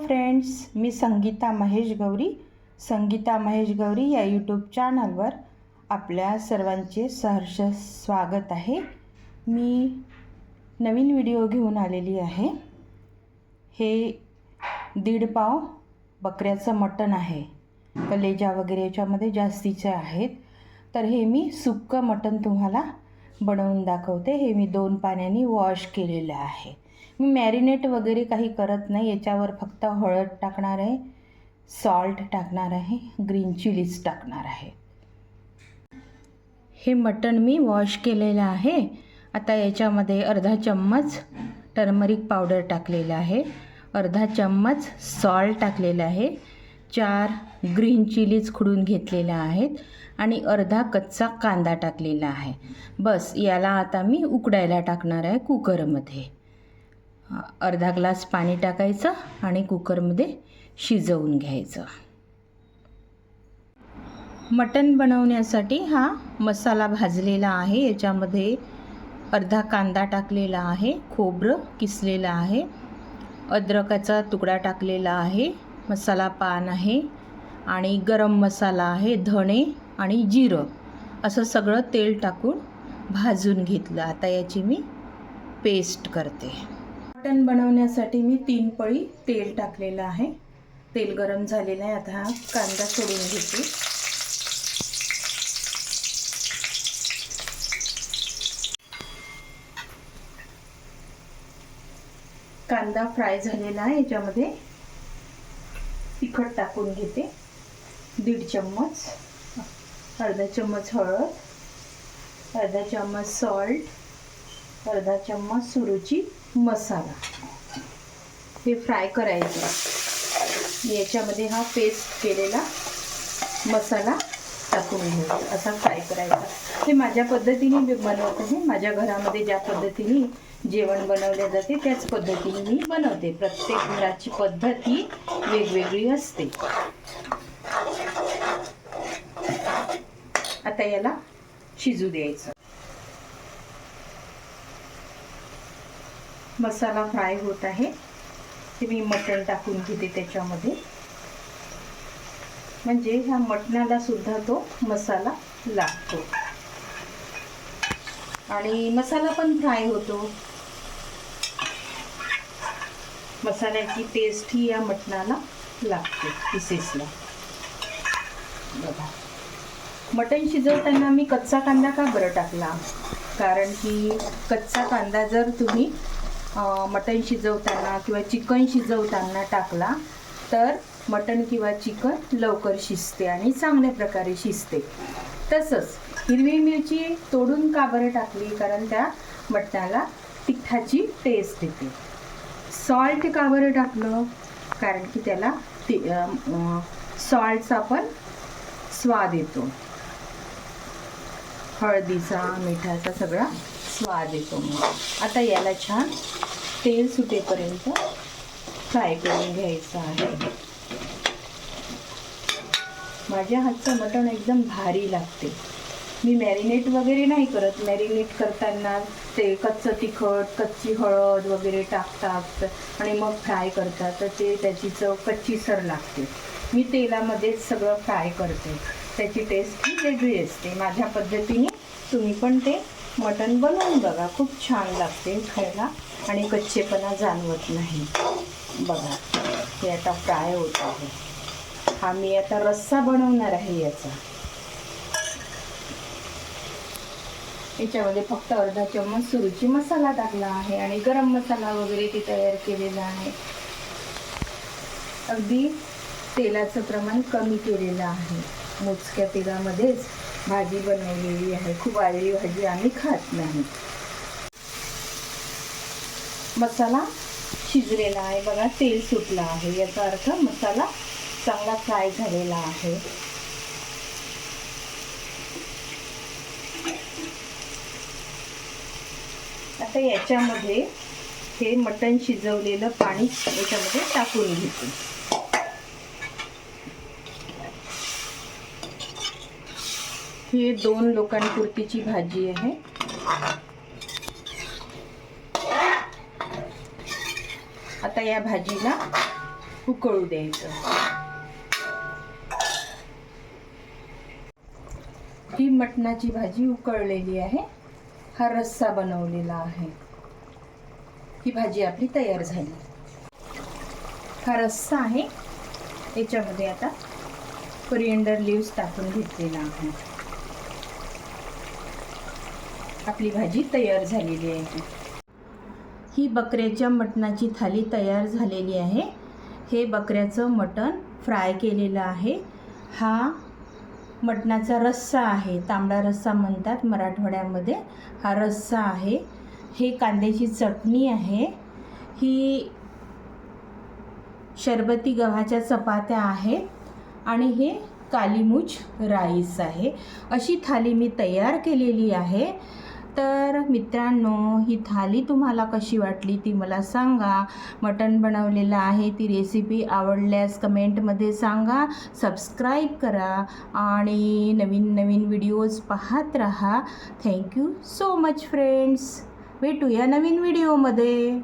Friends, मी संगीता महेश गौरी. संगीता महेश गौरी या YouTube चॅनलवर आपल्या सर्वांचे सहर्ष स्वागत आहे. मी नवीन व्हिडिओ घेऊन आलेली आहे. हे 1.5 पाव बकऱ्याचं मटण आहे. कलेजा वगैरे याच्यामध्ये जास्तीचे आहेत. तर हे मी सुक्कं मटण तुम्हाला बनवून दाखवते. हे मी 2 पाण्याने वॉश केलेलं आहे. मी मॅरिनेट वगैरे काही करत नाही. याच्यावर फक्त हळद टाकणार आहे, सॉल्ट टाकणार आहे, ग्रीन चिलीज टाकणार आहे. हे मटण मी वॉश केलेलं आहे. आता याच्यामध्ये अर्धा चम्मच टर्मरिक पावडर टाकलेलं आहे, अर्धा चम्मच सॉल्ट टाकलेलं आहे, 4 ग्रीन चिलीज खुडून घेतलेल्या आहेत आणि अर्धा कच्चा कांदा टाकलेला आहे. बस याला आता मी उकडायला टाकणार आहे कुकरमध्ये. अर्धा ग्लास पाणी टाकायचं आणि कुकरमध्ये शिजवून घ्यायचं. मटण बनवण्यासाठी हा मसाला भाजलेला आहे. याच्यामध्ये अर्धा कांदा टाकलेला आहे, खोबरं किसलेलं आहे, अद्रकाचा तुकडा टाकलेला आहे, मसाला पान आहे आणि गरम मसाला आहे, धणे आणि जिरं असं सगळं तेल टाकून भाजून घेतलं. आता याची मी पेस्ट करते. मटण बनवण्यासाठी मी 3 पळी तेल टाकलेलं आहे. तेल गरम झालेलं आहे. आता हा कांदा सोडून घेते. कांदा फ्राय झालेला आहे. याच्यामध्ये तिखट टाकून घेते. 1.5 चम्मच, अर्धा चम्मच हळद, अर्धा चम्मच सॉल्ट, अर्धा चम्मच सुरुची मसाला. हे फ्राय करायचं. याच्यामध्ये हा पेस्ट केलेला मसाला टाकून घ्यायचा, असा फ्राय करायचा. हे माझ्या पद्धतीने मी बनवत आहे. माझ्या घरामध्ये ज्या पद्धतीने जेवण बनवले जाते त्याच पद्धतीने मी बनवते. प्रत्येक घराची पद्धत ही वेगवेगळी असते. आता याला शिजू द्यायचं. मसाला फ्राय होत आहे. ते मी मटण टाकून घेते त्याच्यामध्ये, म्हणजे ह्या मटणाला सुद्धा तो मसाला लागतो आणि मसाला पण फ्राय होतो. मसाल्याची टेस्ट ही या मटणाला लागते, पीसेसला. बघा, मटण शिजवताना मी कच्चा कांदा का बरं टाकला? कारण की कच्चा कांदा जर तुम्ही मटण शिजवताना किंवा चिकन शिजवताना टाकला तर मटण किंवा चिकन लवकर शिजते आणि चांगल्या प्रकारे शिजते. तसंच हिरवी मिरची तोडून का बरं टाकली? कारण त्या मटणाला तिखटाची टेस्ट येते. सॉल्ट का बरं टाकलं? कारण की त्याला सॉल्टचा पण स्वाद येतो, हळदीचा, मिठाचा सगळा स्वाद येतो. आता याला छान तेल सुटेपर्यंत फ्राय करून घ्यायचं आहे. माझ्या हातचं मटण एकदम भारी लागते. मी मॅरिनेट वगैरे नाही करत. मॅरिनेट करताना ते कच्चं तिखट, कच्ची हळद वगैरे टाकतात आणि मग फ्राय करतात, तर ते त्याची चव कच्चीसर लागते. मी तेलामध्येच सगळं फ्राय करते. त्याची टेस्ट ही वेगळी असते. माझ्या पद्धतीने तुम्ही पण ते मटण बनवून बघा. खूप छान लागते खायला आणि कच्चेपणा जाणवत नाही. बघा, हे आता फ्राय होत आहे. हा मी आता रस्सा बनवणार आहे याचा. याच्यामध्ये फक्त अर्धा चम्मच सुरुची मसाला टाकला आहे आणि गरम मसाला वगैरे ते तयार केलेला आहे. अगदी तेलाचं प्रमाण कमी केलेलं आहे. मोजक्या तेलामध्येच भाजी बनवलेली आहे. खूप वाळली भाजी आम्ही खात नाही. मसाला शिजलेला आहे. बघा, तेल सुटलं आहे. याचा अर्थ मसाला चांगला फ्राय झालेला आहे. आता याच्यामध्ये हे मटण शिजवलेलं पाणी याच्यामध्ये टाकून घेते. ही 2 लोकांपुरतीची भाजी आहे. आता या भाजीला उकळू द्यायचं. ही मटणाची भाजी उकळलेली आहे. हा रस्सा बनवलेला आहे. ही भाजी आपली तयार झाली. हा रस्सा आहे. याच्यामध्ये आता कोरिएंडर लीव्स टाकून घेतलेला आहे. आपली भाजी तयार झालेली आहे. ही बकऱ्याच्या मटणाची थाली तयार झालेली आहे. हे बकऱ्याचं मटण फ्राय केलेलं आहे. हा मटणाचा रस्सा आहे. तांबडा रस्सा म्हणतात मराठवाड्यामध्ये. हा रस्सा आहे. हे कांद्याची चटणी आहे. ही शरबती गव्हाच्या चपात्या आहेत आणि हे कालीमुछ राईस आहे. अशी थाली मी तयार केलेली आहे. तर मित्रांनो, ही थाली तुम्हाला कशी वाटली ती मला सांगा. मटण बनवलेलं आहे. ती रेसिपी आवडल्यास कमेंटमध्ये सांगा. सबस्क्राईब करा आणि नवीन नवीन व्हिडिओज पाहत राहा. Thank you so much friends. भेटूया नवीन व्हिडिओमध्ये.